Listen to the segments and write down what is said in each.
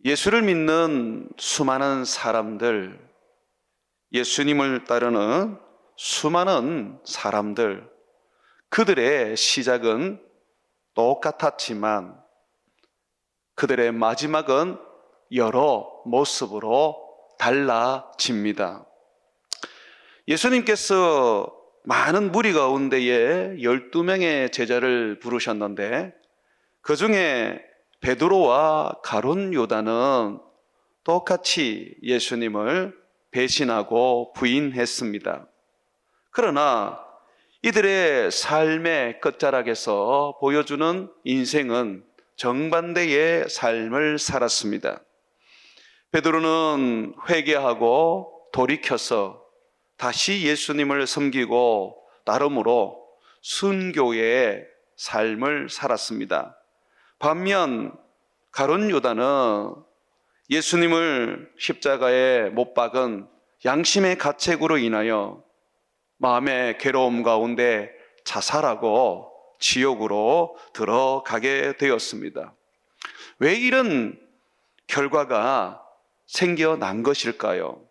예수를 믿는 수많은 사람들, 예수님을 따르는 수많은 사람들, 그들의 시작은 똑같았지만 그들의 마지막은 여러 모습으로 달라집니다. 예수님께서 많은 무리 가운데에 12명의 제자를 부르셨는데 그 중에 베드로와 가룟 유다는 똑같이 예수님을 배신하고 부인했습니다. 그러나 이들의 삶의 끝자락에서 보여주는 인생은 정반대의 삶을 살았습니다. 베드로는 회개하고 돌이켜서 다시 예수님을 섬기고 나름으로 순교의 삶을 살았습니다. 반면 가룟 유다는 예수님을 십자가에 못 박은 양심의 가책으로 인하여 마음의 괴로움 가운데 자살하고 지옥으로 들어가게 되었습니다. 왜 이런 결과가 생겨난 것일까요?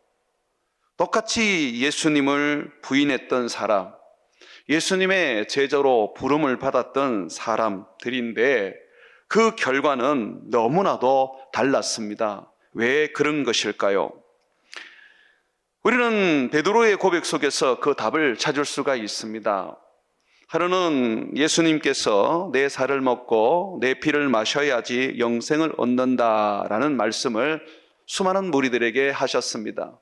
똑같이 예수님을 부인했던 사람, 예수님의 제자로 부름을 받았던 사람들인데 그 결과는 너무나도 달랐습니다. 왜 그런 것일까요? 우리는 베드로의 고백 속에서 그 답을 찾을 수가 있습니다. 하루는 예수님께서 내 살을 먹고 내 피를 마셔야지 영생을 얻는다라는 말씀을 수많은 무리들에게 하셨습니다.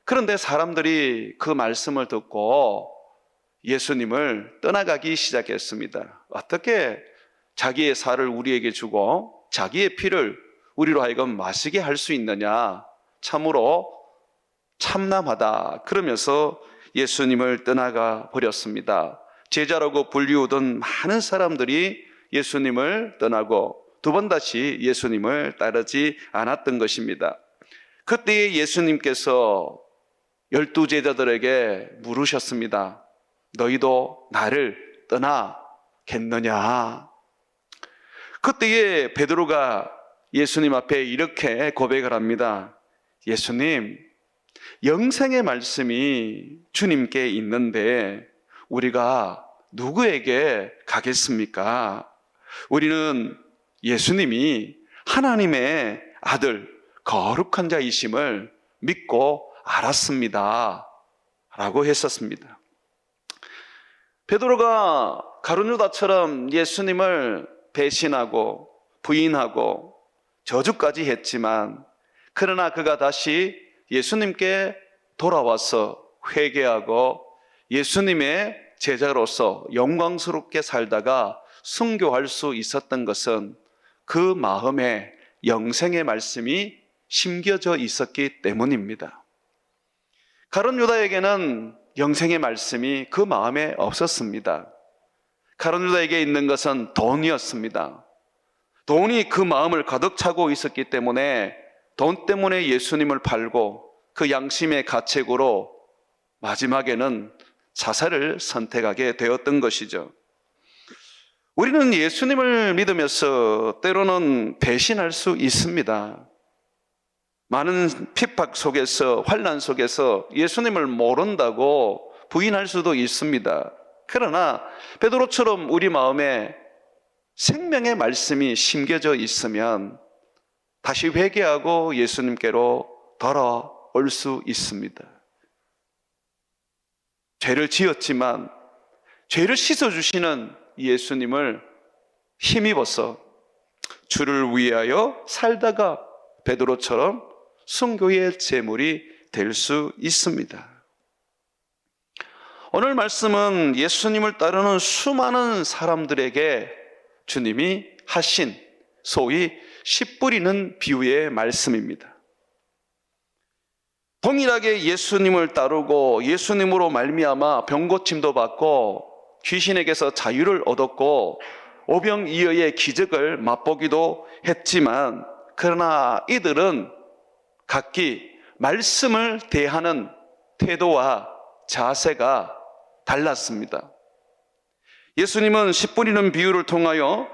그런데 사람들이 그 말씀을 듣고 예수님을 떠나가기 시작했습니다. 어떻게 자기의 살을 우리에게 주고 자기의 피를 우리로 하여금 마시게 할 수 있느냐? 참으로 참남하다. 그러면서 예수님을 떠나가 버렸습니다. 제자라고 불리우던 많은 사람들이 예수님을 떠나고 두 번 다시 예수님을 따르지 않았던 것입니다. 그때 예수님께서 12 제자들에게 물으셨습니다. 너희도 나를 떠나겠느냐? 그때에 베드로가 예수님 앞에 이렇게 고백을 합니다. 예수님, 영생의 말씀이 주님께 있는데 우리가 누구에게 가겠습니까? 우리는 예수님이 하나님의 아들, 거룩한 자이심을 믿고 알았습니다. 라고 했었습니다. 베드로가 가룟 유다처럼 예수님을 배신하고 부인하고 저주까지 했지만 그러나 그가 다시 예수님께 돌아와서 회개하고 예수님의 제자로서 영광스럽게 살다가 순교할 수 있었던 것은 그 마음에 영생의 말씀이 심겨져 있었기 때문입니다. 가룟 유다에게는 영생의 말씀이 그 마음에 없었습니다. 가룟 유다에게 있는 것은 돈이었습니다. 돈이 그 마음을 가득 차고 있었기 때문에 돈 때문에 예수님을 팔고 그 양심의 가책으로 마지막에는 자살을 선택하게 되었던 것이죠. 우리는 예수님을 믿으면서 때로는 배신할 수 있습니다. 많은 핍박 속에서, 환난 속에서 예수님을 모른다고 부인할 수도 있습니다. 그러나 베드로처럼 우리 마음에 생명의 말씀이 심겨져 있으면 다시 회개하고 예수님께로 돌아올 수 있습니다. 죄를 지었지만 죄를 씻어주시는 예수님을 힘입어서 주를 위하여 살다가 베드로처럼 순교의 제물이 될 수 있습니다. 오늘 말씀은 예수님을 따르는 수많은 사람들에게 주님이 하신 소위 씨 뿌리는 비유의 말씀입니다. 동일하게 예수님을 따르고 예수님으로 말미암아 병고침도 받고 귀신에게서 자유를 얻었고 오병이어의 기적을 맛보기도 했지만 그러나 이들은 각기 말씀을 대하는 태도와 자세가 달랐습니다. 예수님은 씨 뿌리는 비유를 통하여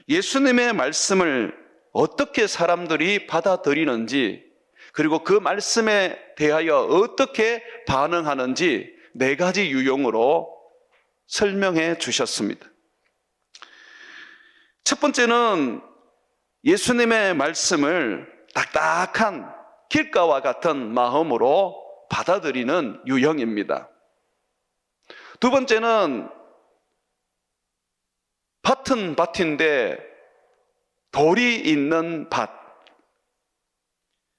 예수님의 말씀을 어떻게 사람들이 받아들이는지, 그리고 그 말씀에 대하여 어떻게 반응하는지 4가지 유형으로 설명해 주셨습니다. 첫 번째는 예수님의 말씀을 딱딱한 길가와 같은 마음으로 받아들이는 유형입니다. 두 번째는 밭은 밭인데 돌이 있는 밭.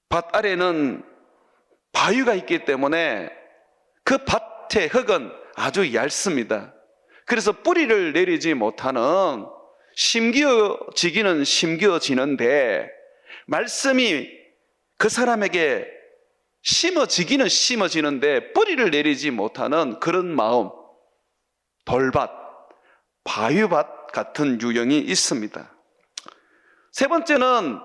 밭 아래는 바위가 있기 때문에 그 밭의 흙은 아주 얇습니다. 그래서 뿌리를 내리지 못하는, 심겨지기는 심겨지는데 말씀이 그 사람에게 심어지기는 심어지는데 뿌리를 내리지 못하는 그런 마음, 돌밭, 바위밭 같은 유형이 있습니다. 세 번째는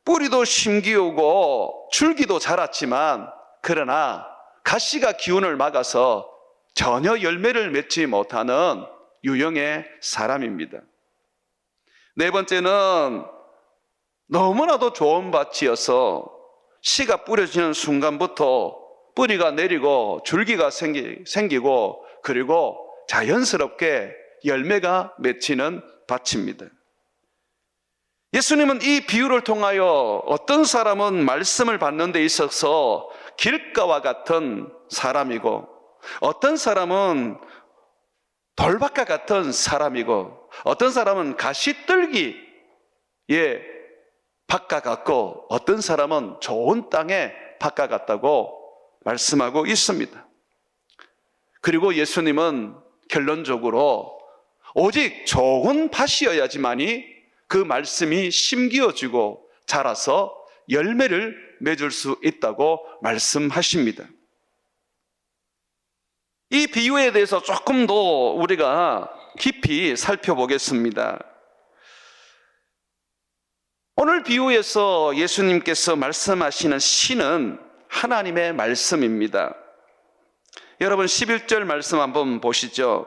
뿌리도 심기우고 줄기도 자랐지만 그러나 가시가 기운을 막아서 전혀 열매를 맺지 못하는 유형의 사람입니다. 네 번째는 너무나도 좋은 밭이어서 씨가 뿌려지는 순간부터 뿌리가 내리고 줄기가 생기고 그리고 자연스럽게 열매가 맺히는 밭입니다. 예수님은 이 비유를 통하여 어떤 사람은 말씀을 받는 데 있어서 길가와 같은 사람이고 어떤 사람은 돌밭과 같은 사람이고 어떤 사람은 가시떨기의 밭과 같고 어떤 사람은 좋은 땅의 밭과 같다고 말씀하고 있습니다. 그리고 예수님은 결론적으로 오직 좋은 밭이어야지만이 그 말씀이 심기어지고 자라서 열매를 맺을 수 있다고 말씀하십니다. 이 비유에 대해서 조금 더 우리가 깊이 살펴보겠습니다. 오늘 비유에서 예수님께서 말씀하시는 씨는 하나님의 말씀입니다. 여러분 11절 말씀 한번 보시죠.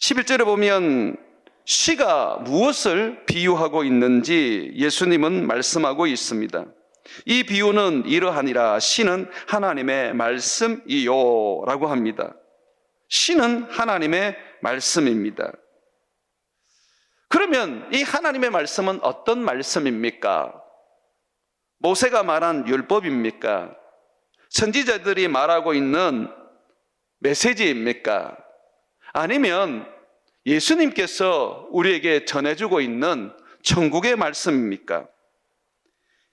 11절에 보면 씨가 무엇을 비유하고 있는지 예수님은 말씀하고 있습니다. 이 비유는 이러하니라. 씨는 하나님의 말씀이요 라고 합니다. 씨는 하나님의 말씀입니다. 그러면 이 하나님의 말씀은 어떤 말씀입니까? 모세가 말한 율법입니까? 선지자들이 말하고 있는 메시지입니까? 아니면 예수님께서 우리에게 전해주고 있는 천국의 말씀입니까?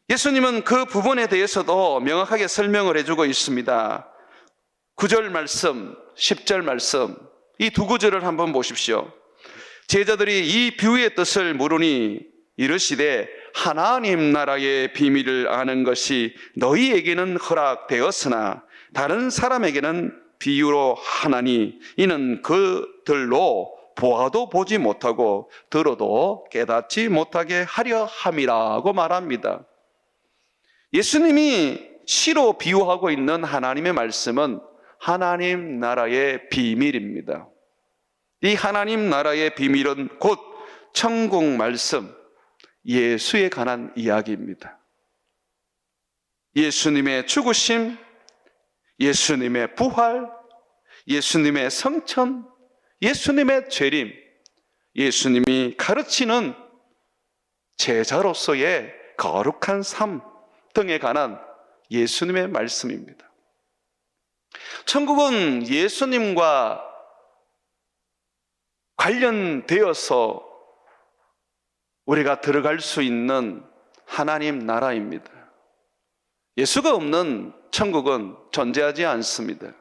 예수님은 그 부분에 대해서도 명확하게 설명을 해주고 있습니다. 9절 말씀, 10절 말씀, 이 두 구절을 한번 보십시오. 제자들이 이 비유의 뜻을 물으니 이르시되 하나님 나라의 비밀을 아는 것이 너희에게는 허락되었으나 다른 사람에게는 비유로 하나니 이는 그들로 보아도 보지 못하고 들어도 깨닫지 못하게 하려 함이라고 말합니다. 예수님이 시로 비유하고 있는 하나님의 말씀은 하나님 나라의 비밀입니다. 이 하나님 나라의 비밀은 곧 천국 말씀, 예수에 관한 이야기입니다. 예수님의 죽으심, 예수님의 부활, 예수님의 성천, 예수님의 재림, 예수님이 가르치는 제자로서의 거룩한 삶 등에 관한 예수님의 말씀입니다. 천국은 예수님과 관련되어서 우리가 들어갈 수 있는 하나님 나라입니다. 예수가 없는 천국은 존재하지 않습니다.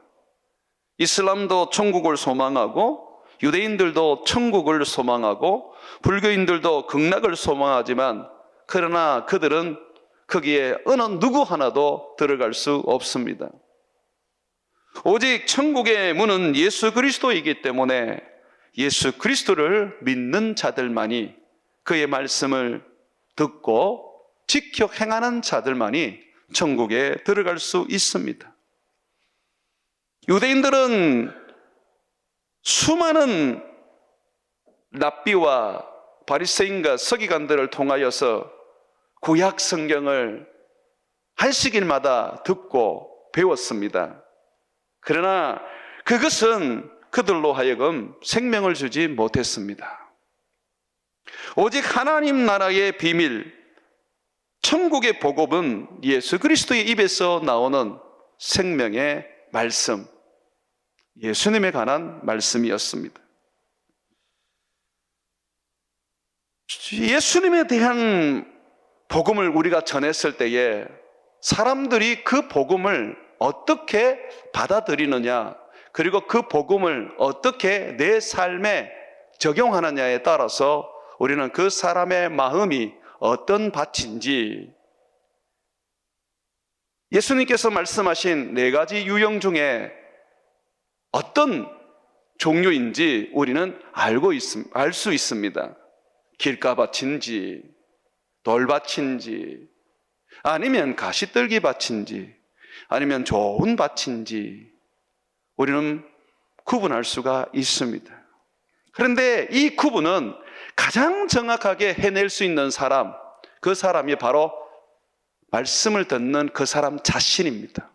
이슬람도 천국을 소망하고 유대인들도 천국을 소망하고 불교인들도 극락을 소망하지만 그러나 그들은 거기에 어느 누구 하나도 들어갈 수 없습니다. 오직 천국의 문은 예수 그리스도이기 때문에 예수 그리스도를 믿는 자들만이 그의 말씀을 듣고 지켜 행하는 자들만이 천국에 들어갈 수 있습니다. 유대인들은 수많은 랍비와 바리새인과 서기관들을 통하여서 구약 성경을 안식일마다 듣고 배웠습니다. 그러나 그것은 그들로 하여금 생명을 주지 못했습니다. 오직 하나님 나라의 비밀, 천국의 복음은 예수 그리스도의 입에서 나오는 생명의 말씀, 예수님에 관한 말씀이었습니다. 예수님에 대한 복음을 우리가 전했을 때에 사람들이 그 복음을 어떻게 받아들이느냐, 그리고 그 복음을 어떻게 내 삶에 적용하느냐에 따라서 우리는 그 사람의 마음이 어떤 밭인지, 예수님께서 말씀하신 4가지 유형 중에 어떤 종류인지 우리는 알 수 있습니다. 길가밭인지, 돌밭인지, 아니면 가시떨기 밭인지, 아니면 좋은 밭인지 우리는 구분할 수가 있습니다. 그런데 이 구분은 가장 정확하게 해낼 수 있는 사람, 그 사람이 바로 말씀을 듣는 그 사람 자신입니다.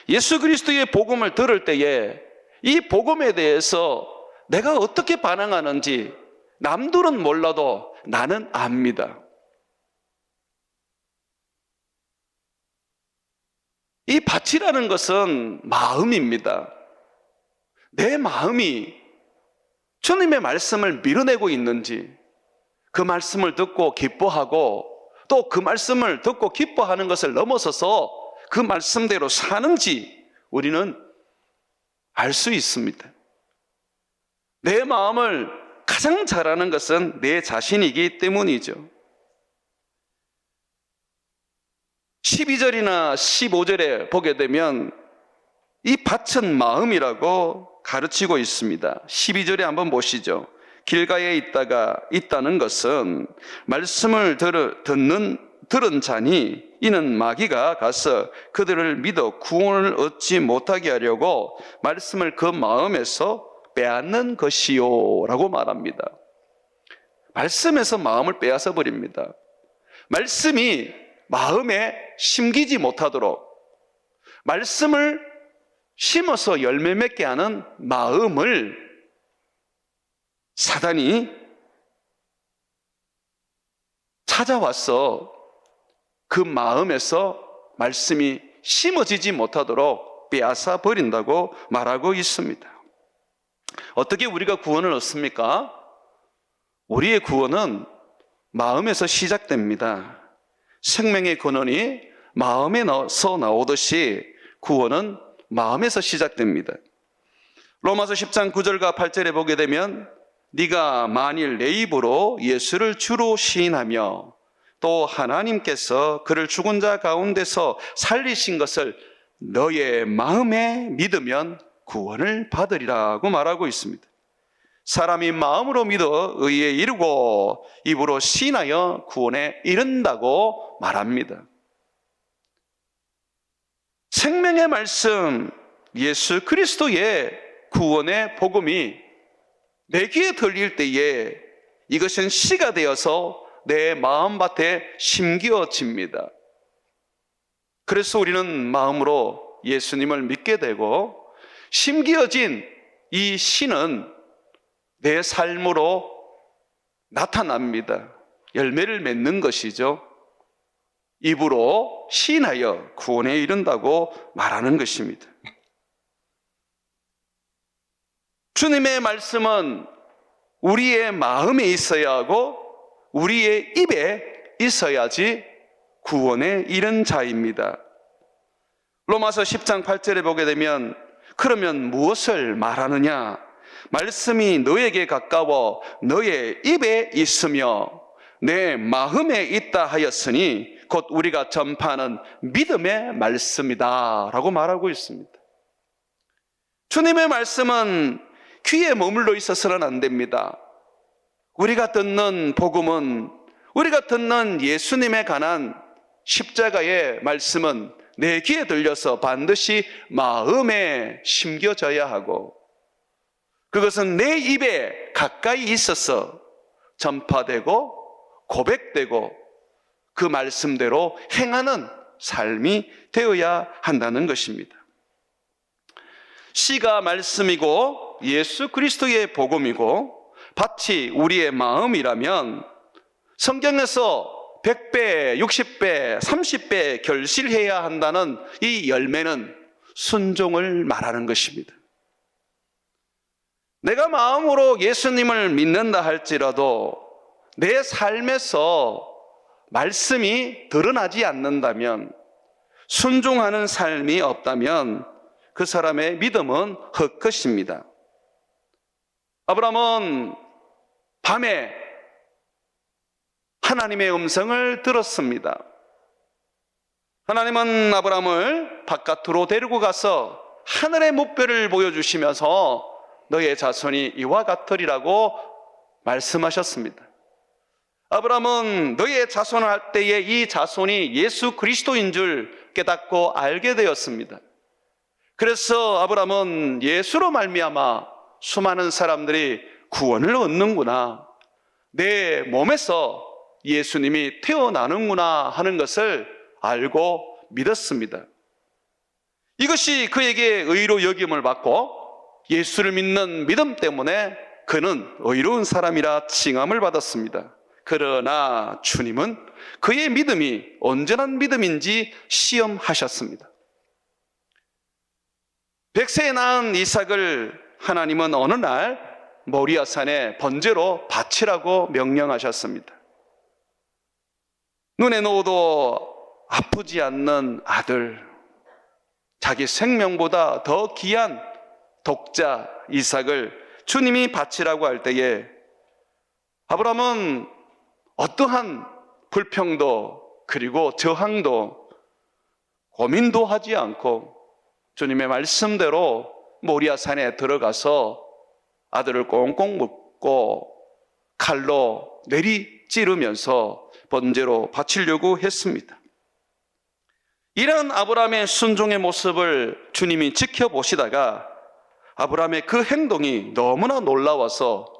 예수 그리스도의 복음을 들을 때에 이 복음에 대해서 내가 어떻게 반응하는지 남들은 몰라도 나는 압니다. 이 밭이라는 것은 마음입니다. 내 마음이 주님의 말씀을 밀어내고 있는지, 그 말씀을 듣고 기뻐하고 또 그 말씀을 듣고 기뻐하는 것을 넘어서서 그 말씀대로 사는지 우리는 알 수 있습니다. 내 마음을 가장 잘 아는 것은 내 자신이기 때문이죠. 12절이나 15절에 보게 되면 이 밭은 마음이라고 가르치고 있습니다. 12절에 한번 보시죠. 길가에 있다는 것은 말씀을 들은 자니 이는 마귀가 가서 그들을 믿어 구원을 얻지 못하게 하려고 말씀을 그 마음에서 빼앗는 것이요 라고 말합니다. 말씀에서 마음을 빼앗아 버립니다. 말씀이 마음에 심기지 못하도록, 말씀을 심어서 열매 맺게 하는 마음을 사단이 찾아와서 그 마음에서 말씀이 심어지지 못하도록 빼앗아 버린다고 말하고 있습니다. 어떻게 우리가 구원을 얻습니까? 우리의 구원은 마음에서 시작됩니다. 생명의 근원이 마음에서 나오듯이 구원은 마음에서 시작됩니다. 로마서 10장 9절과 8절에 보게 되면 네가 만일 내 입으로 예수를 주로 시인하며 또 하나님께서 그를 죽은 자 가운데서 살리신 것을 너의 마음에 믿으면 구원을 받으리라고 말하고 있습니다. 사람이 마음으로 믿어 의에 이르고 입으로 시인하여 구원에 이른다고 말합니다. 생명의 말씀, 예수 그리스도의 구원의 복음이 내 귀에 들릴 때에 이것은 씨가 되어서 내 마음밭에 심겨집니다. 그래서 우리는 마음으로 예수님을 믿게 되고 심겨진 이 씨는 내 삶으로 나타납니다. 열매를 맺는 것이죠. 입으로 시인하여 구원에 이른다고 말하는 것입니다. 주님의 말씀은 우리의 마음에 있어야 하고 우리의 입에 있어야지 구원에 이른 자입니다. 로마서 10장 8절에 보게 되면 그러면 무엇을 말하느냐? 말씀이 너에게 가까워 너의 입에 있으며 내 마음에 있다 하였으니 곧 우리가 전파하는 믿음의 말씀이다 라고 말하고 있습니다. 주님의 말씀은 귀에 머물러 있어서는 안 됩니다. 우리가 듣는 복음은, 우리가 듣는 예수님에 관한 십자가의 말씀은 내 귀에 들려서 반드시 마음에 심겨져야 하고 그것은 내 입에 가까이 있어서 전파되고 고백되고 그 말씀대로 행하는 삶이 되어야 한다는 것입니다. 씨가 말씀이고 예수 그리스도의 복음이고 밭이 우리의 마음이라면 성경에서 100배, 60배, 30배 결실해야 한다는 이 열매는 순종을 말하는 것입니다. 내가 마음으로 예수님을 믿는다 할지라도 내 삶에서 말씀이 드러나지 않는다면, 순종하는 삶이 없다면 그 사람의 믿음은 헛것입니다. 아브라함은 밤에 하나님의 음성을 들었습니다. 하나님은 아브라함을 바깥으로 데리고 가서 하늘의 목표를 보여주시면서 너의 자손이 이와 같으리라고 말씀하셨습니다. 아브라함은 너의 자손을 할 때에 이 자손이 예수 그리스도인 줄 깨닫고 알게 되었습니다. 그래서 아브라함은 예수로 말미암아 수많은 사람들이 구원을 얻는구나, 내 몸에서 예수님이 태어나는구나 하는 것을 알고 믿었습니다. 이것이 그에게 의로 여김을 받고 예수를 믿는 믿음 때문에 그는 의로운 사람이라 칭함을 받았습니다. 그러나 주님은 그의 믿음이 온전한 믿음인지 시험하셨습니다. 100세에 낳은 이삭을 하나님은 어느 날 모리아산에 번제로 바치라고 명령하셨습니다. 눈에 놓아도 아프지 않는 아들, 자기 생명보다 더 귀한 독자 이삭을 주님이 바치라고 할 때에 아브라함은 어떠한 불평도 그리고 저항도 고민도 하지 않고 주님의 말씀대로 모리아산에 들어가서 아들을 꽁꽁 묶고 칼로 내리 찌르면서 번제로 바치려고 했습니다. 이런 아브라함의 순종의 모습을 주님이 지켜보시다가 아브라함의 그 행동이 너무나 놀라워서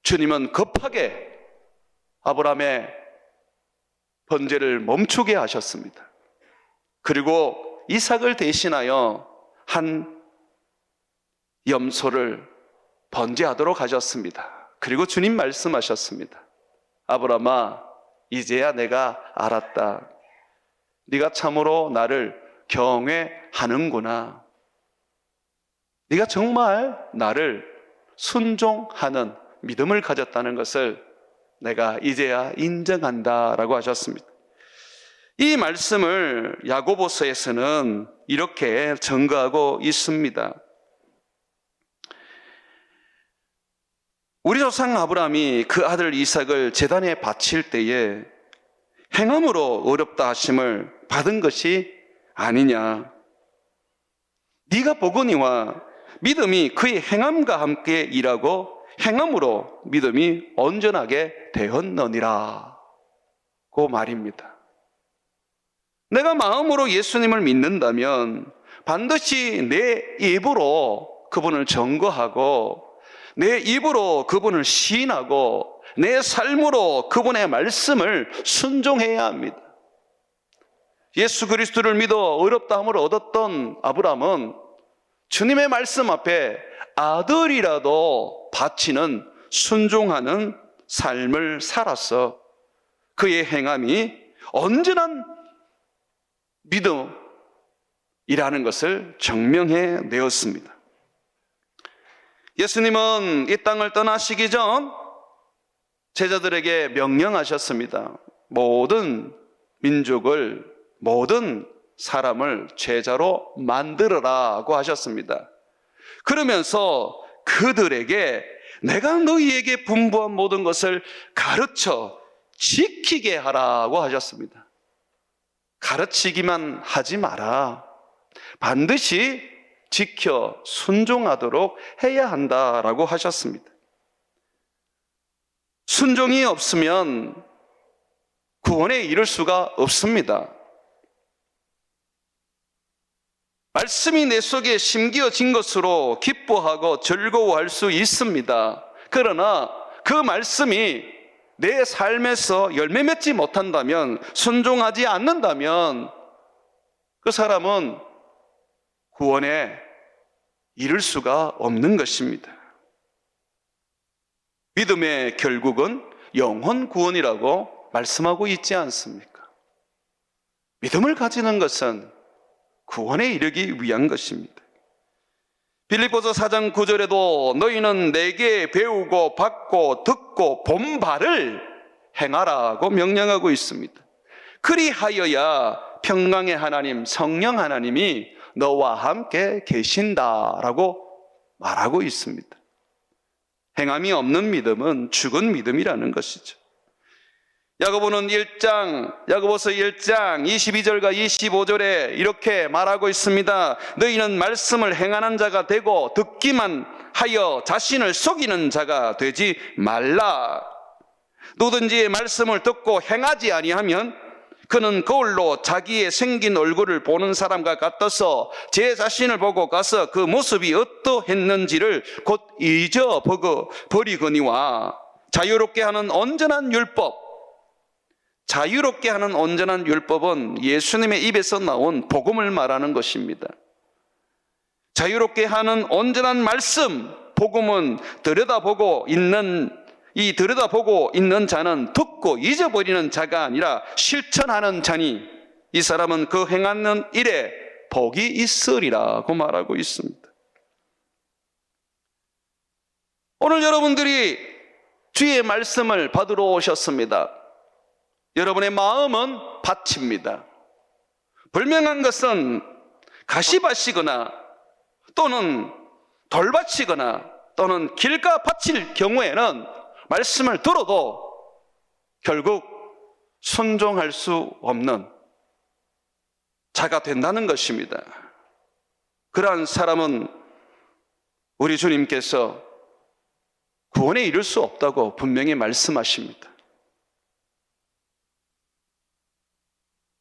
주님은 급하게 아브라함의 번제를 멈추게 하셨습니다. 그리고 이삭을 대신하여 한 염소를 번제하도록 하셨습니다. 그리고 주님 말씀하셨습니다. 아브라함아, 이제야 내가 알았다. 네가 참으로 나를 경외하는구나. 네가 정말 나를 순종하는 믿음을 가졌다는 것을 내가 이제야 인정한다라고 하셨습니다. 이 말씀을 야고보서에서는 이렇게 증거하고 있습니다. 우리 조상 아브라함이 그 아들 이삭을 제단에 바칠 때에 행함으로 어렵다 하심을 받은 것이 아니냐. 네가 보거니와 믿음이 그의 행함과 함께 일하고 행함으로 믿음이 온전하게 되었느니라 고 말입니다. 내가 마음으로 예수님을 믿는다면 반드시 내 입으로 그분을 증거하고 내 입으로 그분을 시인하고 내 삶으로 그분의 말씀을 순종해야 합니다. 예수 그리스도를 믿어 어렵다함을 얻었던 아브라함은 주님의 말씀 앞에 아들이라도 바치는 순종하는 삶을 살아서 그의 행함이 온전한 믿음이라는 것을 증명해 내었습니다. 예수님은 이 땅을 떠나시기 전 제자들에게 명령하셨습니다. 모든 민족을, 모든 사람을 제자로 만들어라고 하셨습니다. 그러면서 그들에게 내가 너희에게 분부한 모든 것을 가르쳐 지키게 하라고 하셨습니다. 가르치기만 하지 마라. 반드시 지켜 순종하도록 해야 한다라고 하셨습니다. 순종이 없으면 구원에 이를 수가 없습니다. 말씀이 내 속에 심겨진 것으로 기뻐하고 즐거워할 수 있습니다. 그러나 그 말씀이 내 삶에서 열매 맺지 못한다면, 순종하지 않는다면 그 사람은 구원에 이를 수가 없는 것입니다. 믿음의 결국은 영혼 구원이라고 말씀하고 있지 않습니까? 믿음을 가지는 것은 구원에 이르기 위한 것입니다. 빌립보서 4장 9절에도 너희는 내게 배우고 받고 듣고 본 바를 행하라고 명령하고 있습니다. 그리하여야 평강의 하나님, 성령 하나님이 너와 함께 계신다라고 말하고 있습니다. 행함이 없는 믿음은 죽은 믿음이라는 것이죠. 야고보서 1장 22절과 25절에 이렇게 말하고 있습니다. 너희는 말씀을 행하는 자가 되고 듣기만 하여 자신을 속이는 자가 되지 말라. 누구든지 말씀을 듣고 행하지 아니하면 그는 거울로 자기의 생긴 얼굴을 보는 사람과 같아서 제 자신을 보고 가서 그 모습이 어떠했는지를 곧 잊어버리거니와 자유롭게 하는 온전한 율법은 예수님의 입에서 나온 복음을 말하는 것입니다. 자유롭게 하는 온전한 말씀, 복음은 들여다보고 있는 자는 듣고 잊어버리는 자가 아니라 실천하는 자니 이 사람은 그 행하는 일에 복이 있으리라고 말하고 있습니다. 오늘 여러분들이 주의 말씀을 받으러 오셨습니다. 여러분의 마음은 밭입니다. 불명한 것은 가시밭이거나 또는 돌밭이거나 또는 길가 밭일 경우에는 말씀을 들어도 결국 순종할 수 없는 자가 된다는 것입니다. 그러한 사람은 우리 주님께서 구원에 이를 수 없다고 분명히 말씀하십니다.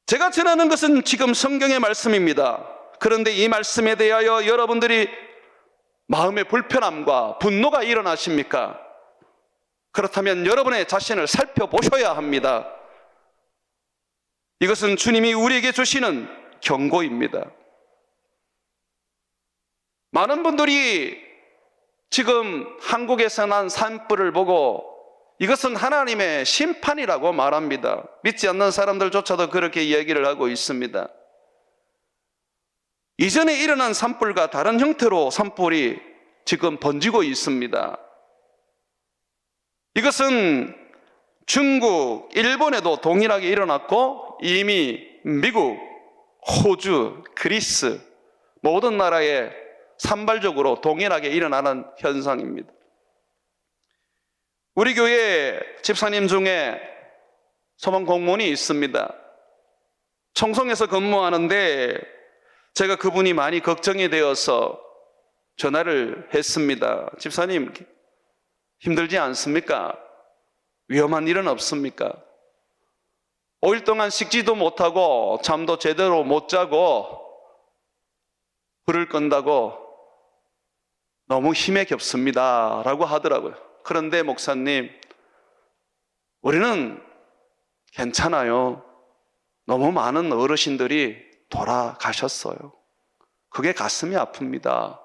제가 전하는 것은 지금 성경의 말씀입니다. 그런데 이 말씀에 대하여 여러분들이 마음의 불편함과 분노가 일어나십니까? 그렇다면 여러분의 자신을 살펴보셔야 합니다. 이것은 주님이 우리에게 주시는 경고입니다. 많은 분들이 지금 한국에서 난 산불을 보고 이것은 하나님의 심판이라고 말합니다. 믿지 않는 사람들조차도 그렇게 이야기를 하고 있습니다. 이전에 일어난 산불과 다른 형태로 산불이 지금 번지고 있습니다. 이것은 중국, 일본에도 동일하게 일어났고 이미 미국, 호주, 그리스 모든 나라에 산발적으로 동일하게 일어나는 현상입니다. 우리 교회 집사님 중에 소방 공무원이 있습니다. 청송에서 근무하는데 제가 그분이 많이 걱정이 되어서 전화를 했습니다. 집사님 힘들지 않습니까? 위험한 일은 없습니까? 5일 동안 식지도 못하고 잠도 제대로 못 자고 불을 끈다고 너무 힘에 겹습니다 라고 하더라고요. 그런데 목사님, 우리는 괜찮아요. 너무 많은 어르신들이 돌아가셨어요. 그게 가슴이 아픕니다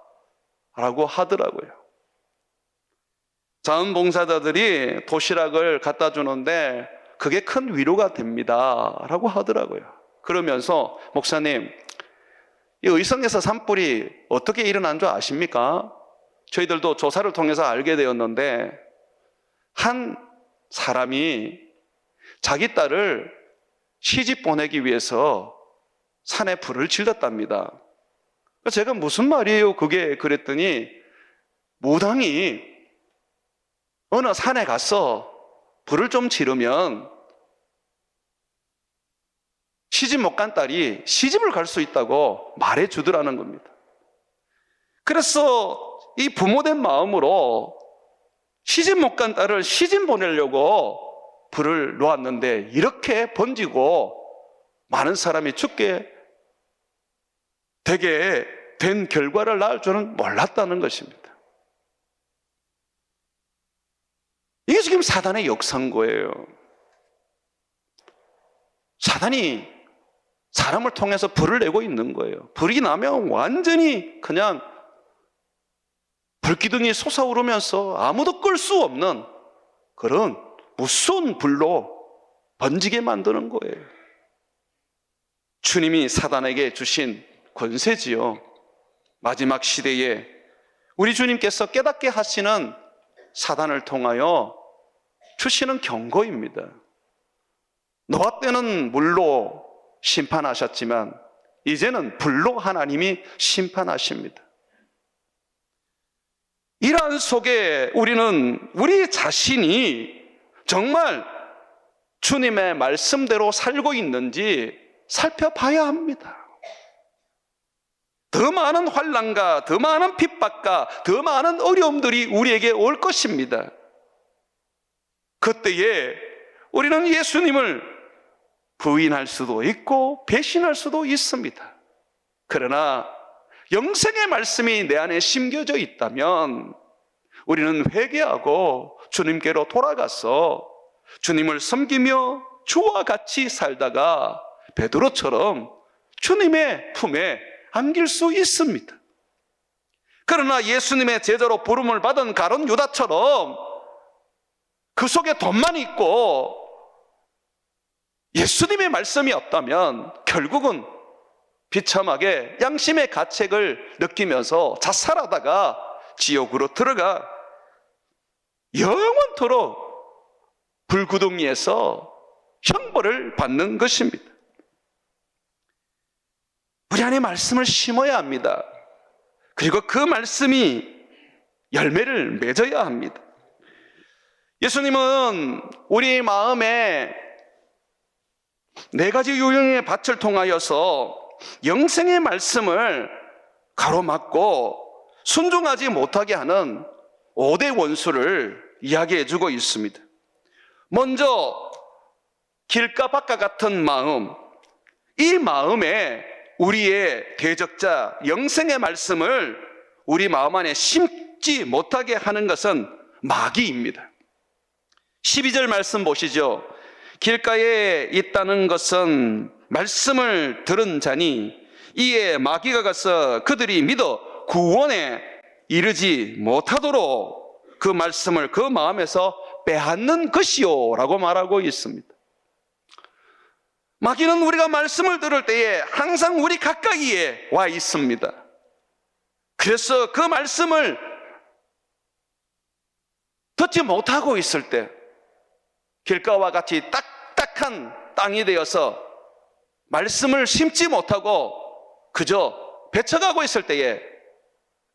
라고 하더라고요. 자원봉사자들이 도시락을 갖다 주는데 그게 큰 위로가 됩니다 라고 하더라고요. 그러면서 목사님, 이 의성에서 산불이 어떻게 일어난 줄 아십니까? 저희들도 조사를 통해서 알게 되었는데 한 사람이 자기 딸을 시집 보내기 위해서 산에 불을 질렀답니다. 제가 무슨 말이에요 그게 그랬더니 무당이 어느 산에 가서 불을 좀 지르면 시집 못 간 딸이 시집을 갈 수 있다고 말해 주더라는 겁니다. 그래서 이 부모된 마음으로 시집 못 간 딸을 시집 보내려고 불을 놓았는데 이렇게 번지고 많은 사람이 죽게 되게 된 결과를 낳을 줄은 몰랐다는 것입니다. 이게 지금 사단의 역사인 거예요. 사단이 사람을 통해서 불을 내고 있는 거예요. 불이 나면 완전히 그냥 불기둥이 솟아오르면서 아무도 끌 수 없는 그런 무서운 불로 번지게 만드는 거예요. 주님이 사단에게 주신 권세지요. 마지막 시대에 우리 주님께서 깨닫게 하시는 사단을 통하여 주시는 경고입니다. 노아 때는 물로 심판하셨지만 이제는 불로 하나님이 심판하십니다. 이러한 속에 우리는 우리 자신이 정말 주님의 말씀대로 살고 있는지 살펴봐야 합니다. 더 많은 환난과 더 많은 핍박과 더 많은 어려움들이 우리에게 올 것입니다. 그때에 우리는 예수님을 부인할 수도 있고 배신할 수도 있습니다. 그러나 영생의 말씀이 내 안에 심겨져 있다면 우리는 회개하고 주님께로 돌아가서 주님을 섬기며 주와 같이 살다가 베드로처럼 주님의 품에 안길 수 있습니다. 그러나 예수님의 제자로 부름을 받은 가룟 유다처럼 그 속에 돈만 있고 예수님의 말씀이 없다면 결국은 비참하게 양심의 가책을 느끼면서 자살하다가 지옥으로 들어가 영원토록 불구덩이에서 형벌을 받는 것입니다. 우리 안에 말씀을 심어야 합니다. 그리고 그 말씀이 열매를 맺어야 합니다. 예수님은 우리 마음에 4가지 유형의 밭을 통하여서 영생의 말씀을 가로막고 순종하지 못하게 하는 5대 원수를 이야기해 주고 있습니다. 먼저 길가 밭과 같은 마음, 이 마음에 우리의 대적자 영생의 말씀을 우리 마음 안에 심지 못하게 하는 것은 마귀입니다. 12절 말씀 보시죠. 길가에 있다는 것은 말씀을 들은 자니 이에 마귀가 가서 그들이 믿어 구원에 이르지 못하도록 그 말씀을 그 마음에서 빼앗는 것이요 라고 말하고 있습니다. 마귀는 우리가 말씀을 들을 때에 항상 우리 가까이에 와 있습니다. 그래서 그 말씀을 듣지 못하고 있을 때 길가와 같이 딱딱한 땅이 되어서 말씀을 심지 못하고 그저 배쳐가고 있을 때에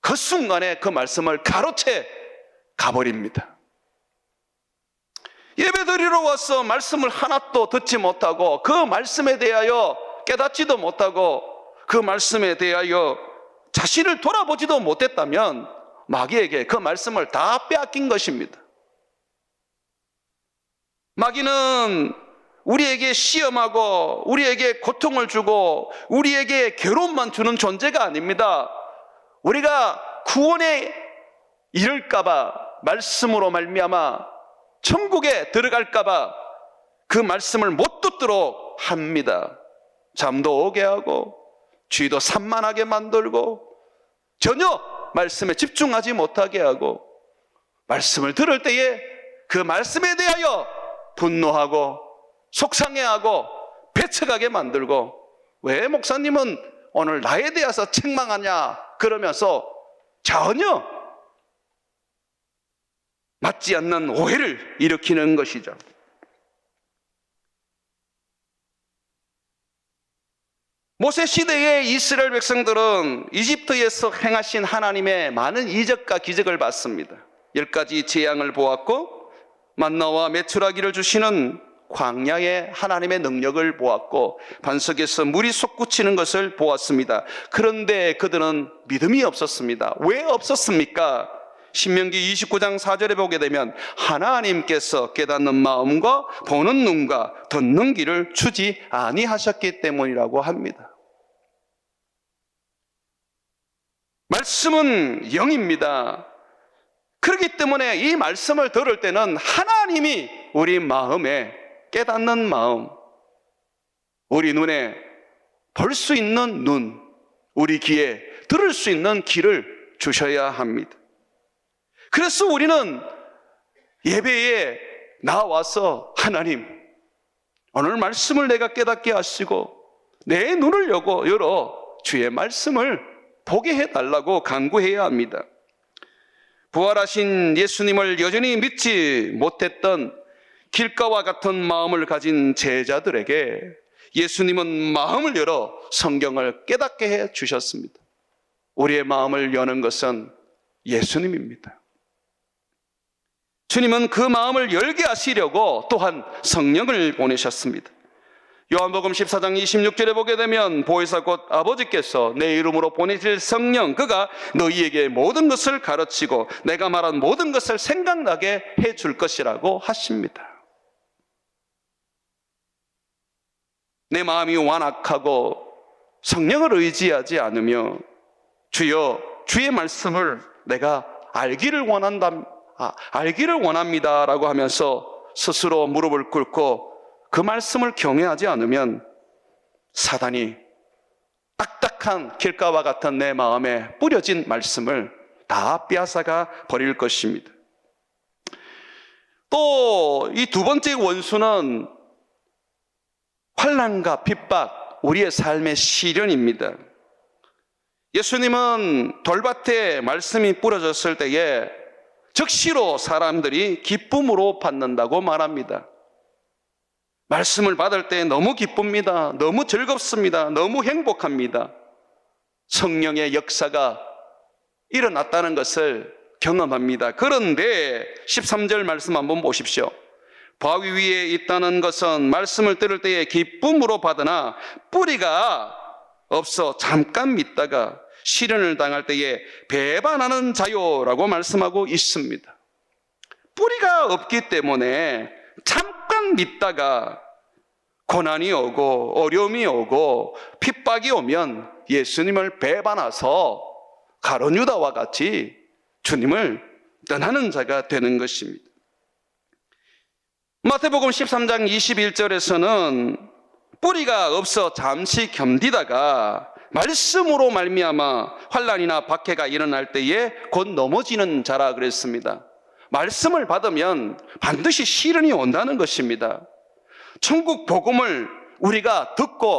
그 순간에 그 말씀을 가로채 가버립니다. 예배드리러 와서 말씀을 하나도 듣지 못하고 그 말씀에 대하여 깨닫지도 못하고 그 말씀에 대하여 자신을 돌아보지도 못했다면 마귀에게 그 말씀을 다 빼앗긴 것입니다. 마귀는 우리에게 시험하고 우리에게 고통을 주고 우리에게 괴로움만 주는 존재가 아닙니다. 우리가 구원에 이를까봐 말씀으로 말미암아 천국에 들어갈까봐 그 말씀을 못 듣도록 합니다. 잠도 오게 하고 쥐도 산만하게 만들고 전혀 말씀에 집중하지 못하게 하고 말씀을 들을 때에 그 말씀에 대하여 분노하고 속상해하고 배척하게 만들고 왜 목사님은 오늘 나에 대해서 책망하냐 그러면서 전혀 맞지 않는 오해를 일으키는 것이죠. 모세 시대의 이스라엘 백성들은 이집트에서 행하신 하나님의 많은 이적과 기적을 봤습니다. 10가지 재앙을 보았고 만나와 메추라기를 주시는 광야의 하나님의 능력을 보았고 반석에서 물이 솟구치는 것을 보았습니다. 그런데 그들은 믿음이 없었습니다. 왜 없었습니까? 신명기 29장 4절에 보게 되면 하나님께서 깨닫는 마음과 보는 눈과 듣는 귀를 주지 아니하셨기 때문이라고 합니다. 말씀은 영입니다. 그렇기 때문에 이 말씀을 들을 때는 하나님이 우리 마음에 깨닫는 마음, 우리 눈에 볼 수 있는 눈, 우리 귀에 들을 수 있는 귀를 주셔야 합니다. 그래서 우리는 예배에 나와서 하나님, 오늘 말씀을 내가 깨닫게 하시고 내 눈을 열어 주의 말씀을 보게 해달라고 간구해야 합니다. 부활하신 예수님을 여전히 믿지 못했던 길가와 같은 마음을 가진 제자들에게 예수님은 마음을 열어 성경을 깨닫게 해 주셨습니다. 우리의 마음을 여는 것은 예수님입니다. 주님은 그 마음을 열게 하시려고 또한 성령을 보내셨습니다. 요한복음 14장 26절에 보게 되면 보혜사 곧 아버지께서 내 이름으로 보내실 성령, 그가 너희에게 모든 것을 가르치고 내가 말한 모든 것을 생각나게 해줄 것이라고 하십니다. 내 마음이 완악하고 성령을 의지하지 않으며 주여 주의 말씀을 내가 알기를 원합니다 라고 하면서 스스로 무릎을 꿇고 그 말씀을 경외하지 않으면 사단이 딱딱한 길가와 같은 내 마음에 뿌려진 말씀을 다 빼앗아가 버릴 것입니다. 또 이 두 번째 원수는 환난과 핍박, 우리의 삶의 시련입니다. 예수님은 돌밭에 말씀이 뿌려졌을 때에 즉시로 사람들이 기쁨으로 받는다고 말합니다. 말씀을 받을 때 너무 기쁩니다. 너무 즐겁습니다. 너무 행복합니다. 성령의 역사가 일어났다는 것을 경험합니다. 그런데 13절 말씀 한번 보십시오. 바위 위에 있다는 것은 말씀을 들을 때에 기쁨으로 받으나 뿌리가 없어 잠깐 믿다가 시련을 당할 때에 배반하는 자요라고 말씀하고 있습니다. 뿌리가 없기 때문에 잠깐 믿다가 고난이 오고 어려움이 오고 핍박이 오면 예수님을 배반해서 가룟 유다와 같이 주님을 떠나는 자가 되는 것입니다. 마태복음 13장 21절에서는 뿌리가 없어 잠시 견디다가 말씀으로 말미암아 환난이나 박해가 일어날 때에 곧 넘어지는 자라 그랬습니다. 말씀을 받으면 반드시 시련이 온다는 것입니다. 천국 복음을 우리가 듣고